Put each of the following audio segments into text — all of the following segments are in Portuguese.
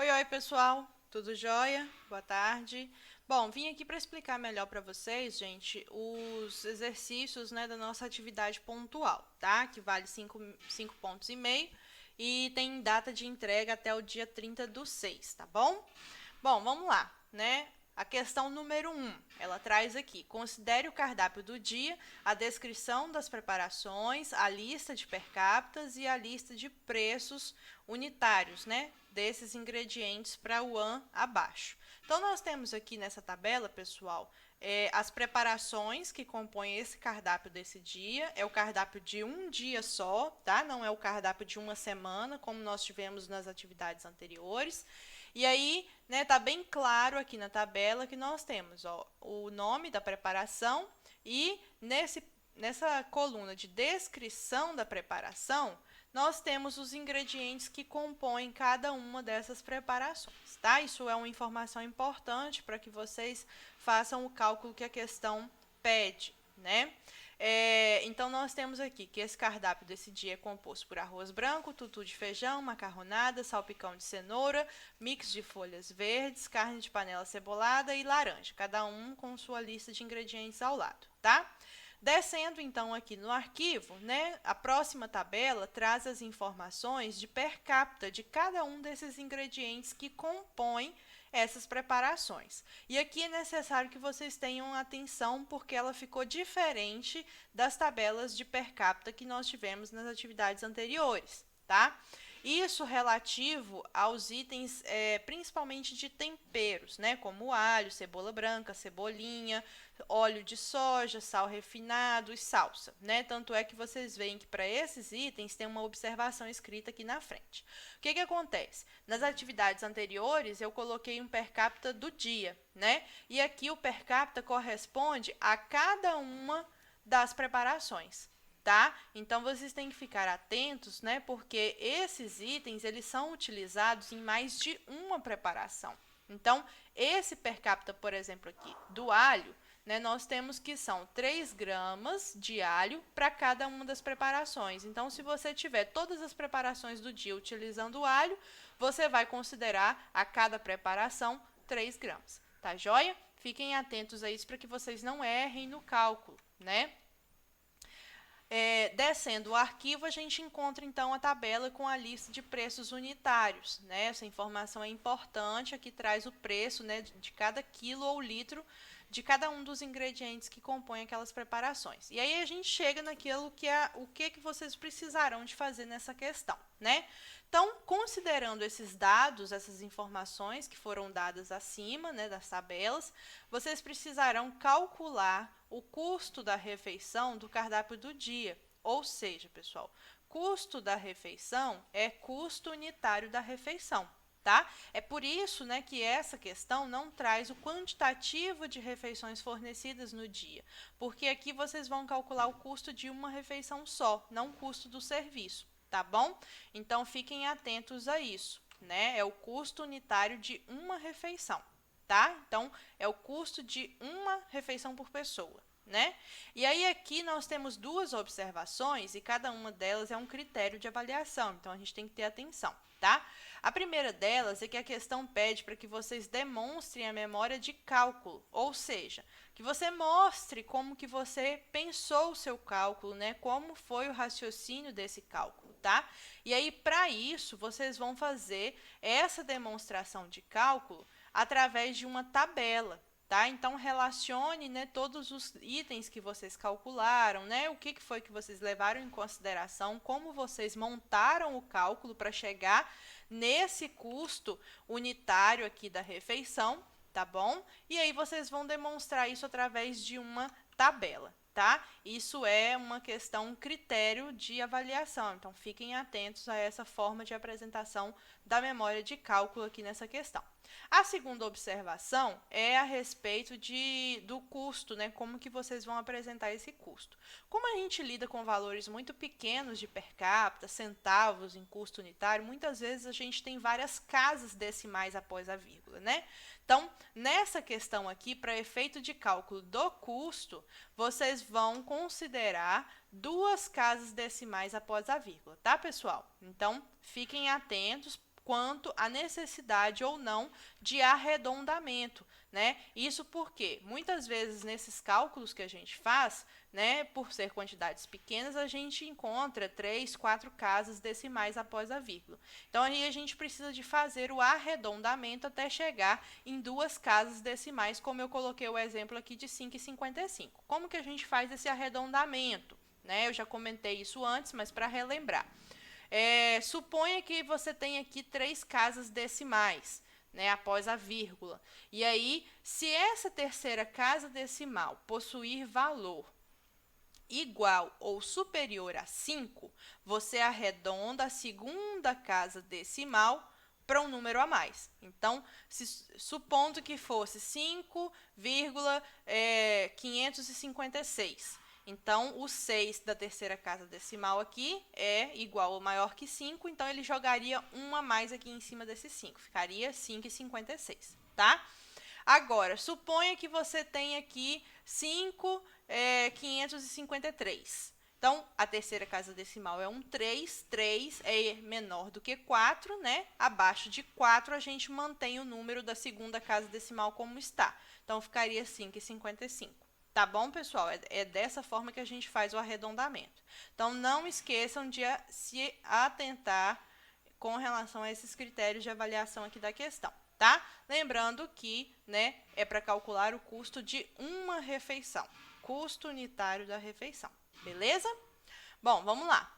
Oi, pessoal, tudo jóia? Boa tarde. Bom, vim aqui para explicar melhor para vocês, gente, os exercícios, né, da nossa atividade pontual, tá? Que vale 5 pontos e meio e tem data de entrega até o dia 30/6, tá bom? Bom, vamos lá, né? A questão número 1, ela traz aqui: considere o cardápio do dia, a descrição das preparações, a lista de per capitas e a lista de preços unitários, né? Desses ingredientes para o AN abaixo. Então, nós temos aqui nessa tabela, pessoal, as preparações que compõem esse cardápio desse dia. É o cardápio de um dia só, tá? Não é o cardápio de uma semana, como nós tivemos nas atividades anteriores. E aí, né, tá bem claro aqui na tabela que nós temos, ó, o nome da preparação e nessa coluna de descrição da preparação, nós temos os ingredientes que compõem cada uma dessas preparações, tá? Isso é uma informação importante para que vocês façam o cálculo que a questão pede, né? Então, nós temos aqui que esse cardápio desse dia é composto por arroz branco, tutu de feijão, macarronada, salpicão de cenoura, mix de folhas verdes, carne de panela cebolada e laranja, cada um com sua lista de ingredientes ao lado, tá? Descendo, então, aqui no arquivo, né, a próxima tabela traz as informações de per capita de cada um desses ingredientes que compõem essas preparações. E aqui é necessário que vocês tenham atenção, porque ela ficou diferente das tabelas de per capita que nós tivemos nas atividades anteriores, tá? Isso relativo aos itens, principalmente de temperos, né? Como alho, cebola branca, cebolinha, óleo de soja, sal refinado e salsa, né? Tanto é que vocês veem que para esses itens tem uma observação escrita aqui na frente. O que acontece? Nas atividades anteriores, eu coloquei um per capita do dia, né? E aqui o per capita corresponde a cada uma das preparações, tá? Então, vocês têm que ficar atentos, né? Porque esses itens, eles são utilizados em mais de uma preparação. Então, esse per capita, por exemplo, aqui, do alho, né, nós temos que são 3 gramas de alho para cada uma das preparações. Então, se você tiver todas as preparações do dia utilizando alho, você vai considerar a cada preparação 3 gramas, tá joia? Fiquem atentos a isso para que vocês não errem no cálculo, né? Descendo o arquivo, a gente encontra, então, a tabela com a lista de preços unitários, né? Essa informação é importante, aqui traz o preço, né, de cada quilo ou litro de cada um dos ingredientes que compõem aquelas preparações. E aí a gente chega naquilo que é o que vocês precisarão de fazer nessa questão, né? Então, considerando esses dados, essas informações que foram dadas acima, né, das tabelas, vocês precisarão calcular o custo da refeição do cardápio do dia. Ou seja, pessoal, custo da refeição é custo unitário da refeição, tá? É por isso, né, que essa questão não traz o quantitativo de refeições fornecidas no dia, porque aqui vocês vão calcular o custo de uma refeição só, não o custo do serviço, tá bom? Então, fiquem atentos a isso, né? É o custo unitário de uma refeição, tá? Então, é o custo de uma refeição por pessoa, né? E aí aqui nós temos duas observações e cada uma delas é um critério de avaliação, então a gente tem que ter atenção, tá? A primeira delas é que a questão pede para que vocês demonstrem a memória de cálculo, ou seja, que você mostre como que você pensou o seu cálculo, né? Como foi o raciocínio desse cálculo, tá? E aí, para isso, vocês vão fazer essa demonstração de cálculo através de uma tabela, tá? Então, relacione, né, todos os itens que vocês calcularam, né? O que foi que vocês levaram em consideração, como vocês montaram o cálculo para chegar nesse custo unitário aqui da refeição, tá bom? E aí vocês vão demonstrar isso através de uma tabela, tá? Isso é uma questão, um critério de avaliação, então fiquem atentos a essa forma de apresentação da memória de cálculo aqui nessa questão. A segunda observação é a respeito do custo, né? Como que vocês vão apresentar esse custo. Como a gente lida com valores muito pequenos de per capita, centavos em custo unitário, muitas vezes a gente tem várias casas decimais após a vírgula, né? Então, nessa questão aqui, para efeito de cálculo do custo, vocês vão considerar 2 casas decimais após a vírgula, tá, pessoal? Então, fiquem atentos quanto à necessidade ou não de arredondamento, né? Isso porque muitas vezes nesses cálculos que a gente faz, né, por ser quantidades pequenas, a gente encontra 3, 4 casas decimais após a vírgula. Então aí a gente precisa de fazer o arredondamento até chegar em 2 casas decimais, como eu coloquei o exemplo aqui de 5,55. Como que a gente faz esse arredondamento? Né? Eu já comentei isso antes, mas para relembrar. Suponha que você tem aqui 3 casas decimais, né, após a vírgula. E aí, se essa terceira casa decimal possuir valor igual ou superior a 5, você arredonda a segunda casa decimal para um número a mais. Então, supondo que fosse 5,556. Então, o 6 da terceira casa decimal aqui é igual ou maior que 5, então ele jogaria 1 a mais aqui em cima desse 5, ficaria 5,56, tá? Agora, suponha que você tem aqui 5,553. Então, a terceira casa decimal é um 3, 3 é menor do que 4, né? Abaixo de 4, a gente mantém o número da segunda casa decimal como está. Então, ficaria 5,55. Tá bom, pessoal? É dessa forma que a gente faz o arredondamento. Então, não esqueçam de se atentar com relação a esses critérios de avaliação aqui da questão, tá? Lembrando que, né, é para calcular o custo de uma refeição, custo unitário da refeição, beleza? Bom, vamos lá.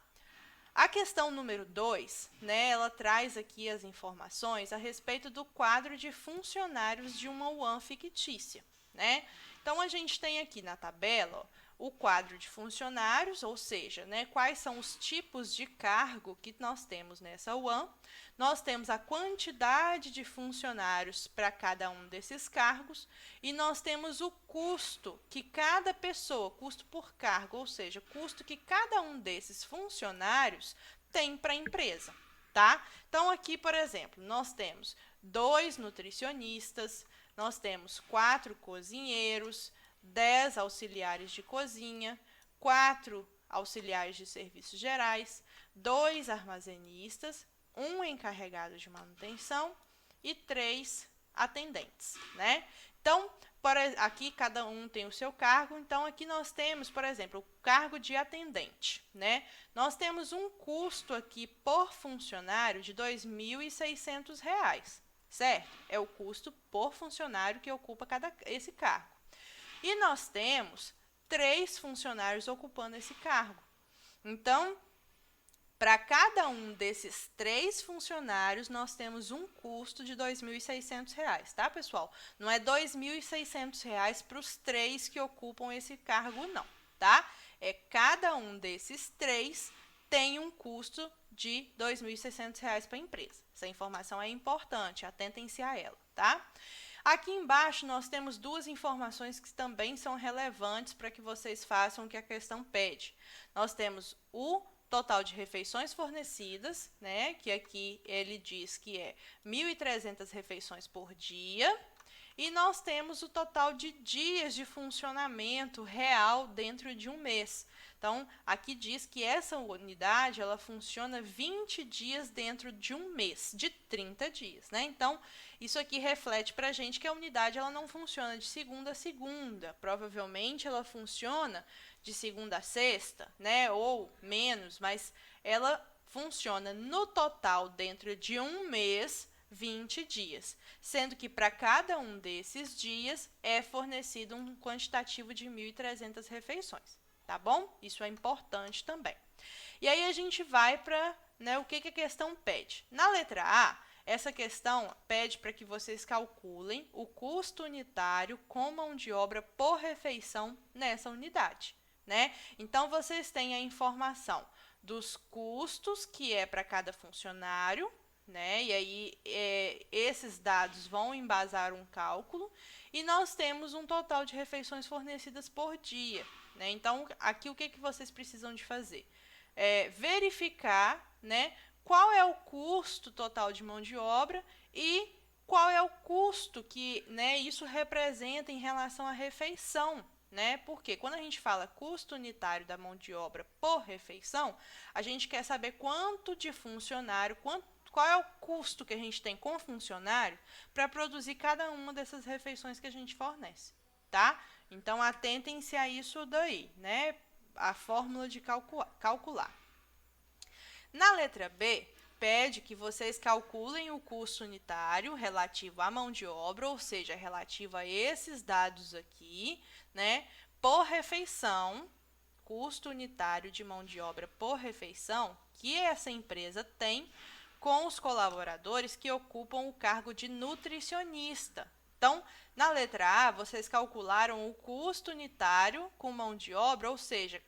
A questão número 2, né, ela traz aqui as informações a respeito do quadro de funcionários de uma UAM fictícia, né? Então, a gente tem aqui na tabela, ó, o quadro de funcionários, ou seja, né, quais são os tipos de cargo que nós temos nessa UAM. Nós temos a quantidade de funcionários para cada um desses cargos e nós temos o custo que cada pessoa, custo por cargo, ou seja, custo que cada um desses funcionários tem para a empresa, tá? Então, aqui, por exemplo, nós temos 2 nutricionistas, nós temos 4 cozinheiros, 10 auxiliares de cozinha, 4 auxiliares de serviços gerais, 2 armazenistas, 1 encarregado de manutenção e 3 atendentes, né? Então, aqui cada um tem o seu cargo, então aqui nós temos, por exemplo, o cargo de atendente, né? Nós temos um custo aqui por funcionário de R$ 2.600, certo? É o custo por funcionário que ocupa esse cargo. E nós temos 3 funcionários ocupando esse cargo. Então, para cada um desses 3 funcionários, nós temos um custo de R$ 2.600, tá, pessoal? Não é R$ 2.600 para os 3 que ocupam esse cargo, não, tá? Cada um desses 3 tem um custo de R$ 2.600 para a empresa. Essa informação é importante, atentem-se a ela, tá? Aqui embaixo nós temos 2 informações que também são relevantes para que vocês façam o que a questão pede. Nós temos o total de refeições fornecidas, né, que aqui ele diz que é 1.300 refeições por dia, e nós temos o total de dias de funcionamento real dentro de um mês. Então, aqui diz que essa unidade, ela funciona 20 dias dentro de um mês, de 30 dias, né? Então, isso aqui reflete para a gente que a unidade ela não funciona de segunda a segunda, provavelmente ela funciona de segunda a sexta, né? Ou menos, mas ela funciona no total dentro de um mês, 20 dias, sendo que para cada um desses dias é fornecido um quantitativo de 1.300 refeições, tá bom? Isso é importante também. E aí a gente vai para, né, o que a questão pede. Na letra A, essa questão pede para que vocês calculem o custo unitário com mão de obra por refeição nessa unidade, né? Então, vocês têm a informação dos custos que é para cada funcionário, né? E aí, esses dados vão embasar um cálculo e nós temos um total de refeições fornecidas por dia, né? Então, aqui o que vocês precisam de fazer? Verificar, né, qual é o custo total de mão de obra e qual é o custo que, né, isso representa em relação à refeição, né? Porque quando a gente fala custo unitário da mão de obra por refeição, a gente quer saber quanto de funcionário, qual é o custo que a gente tem com funcionário para produzir cada uma dessas refeições que a gente fornece, tá? Então, atentem-se a isso daí, né? A fórmula de calcular. Na letra B, pede que vocês calculem o custo unitário relativo à mão de obra, ou seja, relativo a esses dados aqui, né? Por refeição, custo unitário de mão de obra por refeição que essa empresa tem com os colaboradores que ocupam o cargo de nutricionista. Então, na letra A, vocês calcularam o custo unitário com mão de obra, ou seja,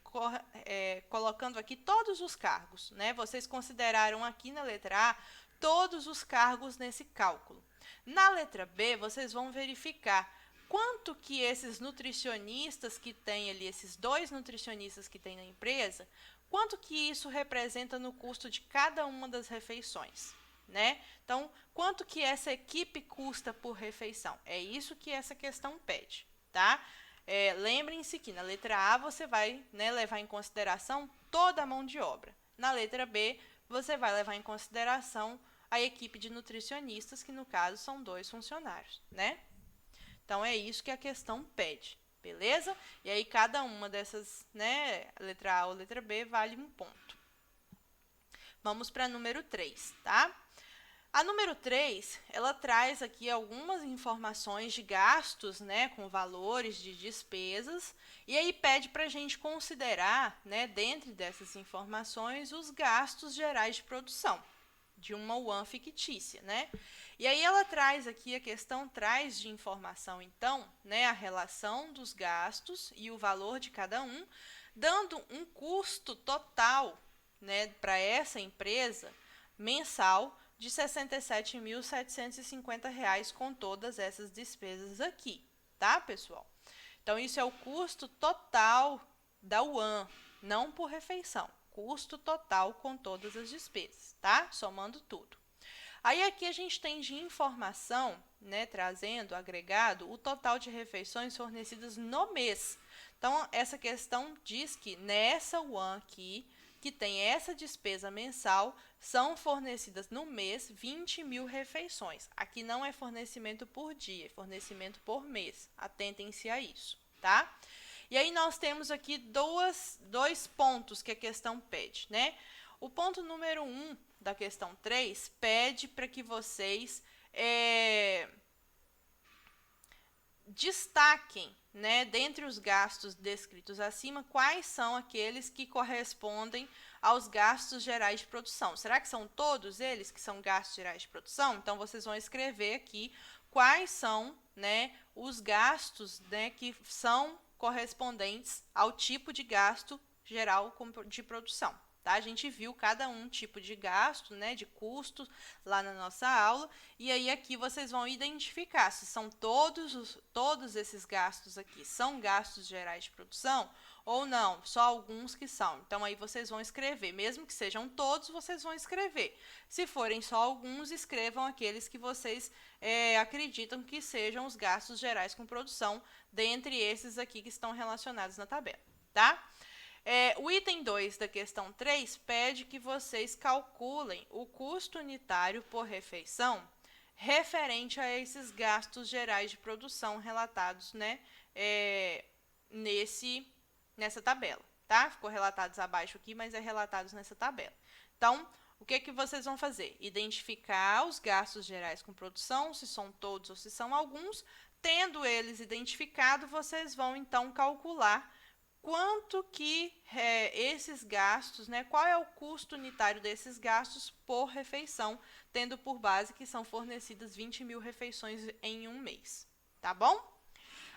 colocando aqui todos os cargos, né? Vocês consideraram aqui na letra A todos os cargos nesse cálculo. Na letra B, vocês vão verificar quanto que esses nutricionistas que tem ali, esses 2 nutricionistas que tem na empresa, quanto que isso representa no custo de cada uma das refeições, né? Então, quanto que essa equipe custa por refeição? É isso que essa questão pede, tá? Lembrem-se que na letra A você vai, né, levar em consideração toda a mão de obra. Na letra B, você vai levar em consideração a equipe de nutricionistas, que no caso são 2 funcionários, né? Então, é isso que a questão pede, beleza? E aí, cada uma dessas, né, letra A ou letra B, vale um ponto. Vamos para a número 3, tá? A número 3, ela traz aqui algumas informações de gastos, né, com valores de despesas, e aí pede para a gente considerar, né, dentro dessas informações, os gastos gerais de produção de uma UAN fictícia, né? E aí ela traz aqui, a questão traz de informação, então, né, a relação dos gastos e o valor de cada um, dando um custo total, né, para essa empresa mensal de R$ 67.750 com todas essas despesas aqui, tá, pessoal? Então, isso é o custo total da UAN, não por refeição, custo total com todas as despesas, tá? Somando tudo. Aí aqui a gente tem de informação, né, trazendo agregado o total de refeições fornecidas no mês. Então, essa questão diz que nessa UAN aqui, que tem essa despesa mensal, são fornecidas no mês 20.000 refeições. Aqui não é fornecimento por dia, é fornecimento por mês. Atentem-se a isso, tá? E aí nós temos aqui dois pontos que a questão pede, né? O ponto número 1 da questão 3 pede para que vocês destaquem, né, dentre os gastos descritos acima, quais são aqueles que correspondem aos gastos gerais de produção. Será que são todos eles que são gastos gerais de produção? Então, vocês vão escrever aqui quais são, né, os gastos, né, que são correspondentes ao tipo de gasto geral de produção. Tá? A gente viu cada um tipo de gasto, né, de custo lá na nossa aula, e aí aqui vocês vão identificar se são todos esses gastos aqui são gastos gerais de produção ou não, só alguns que são. Então, aí vocês vão escrever, mesmo que sejam todos, vocês vão escrever. Se forem só alguns, escrevam aqueles que vocês acreditam que sejam os gastos gerais com produção, dentre esses aqui que estão relacionados na tabela, tá? O item 2 da questão 3 pede que vocês calculem o custo unitário por refeição referente a esses gastos gerais de produção relatados, né, nessa tabela, tá? Ficou relatados abaixo aqui, mas é relatados nessa tabela. Então, o que vocês vão fazer? Identificar os gastos gerais com produção, se são todos ou se são alguns. Tendo eles identificados, vocês vão, então, calcular quanto que esses gastos, né, qual é o custo unitário desses gastos por refeição, tendo por base que são fornecidas 20.000 refeições em um mês, tá bom?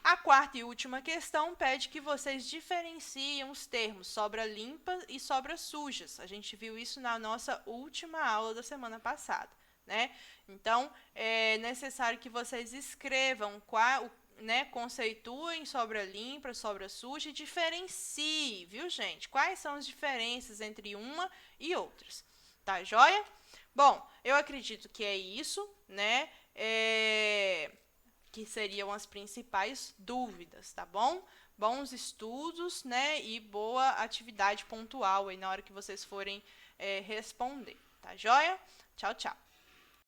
A quarta e última questão pede que vocês diferenciem os termos sobra limpa e sobra sujas. A gente viu isso na nossa última aula da semana passada, né? Então, é necessário que vocês escrevam conceituem sobra limpa, sobra suja e diferencie, viu, gente? Quais são as diferenças entre uma e outras, tá joia? Bom, eu acredito que é isso, né? Que seriam as principais dúvidas, tá bom? Bons estudos, né? E boa atividade pontual aí na hora que vocês forem responder, tá joia? Tchau, tchau!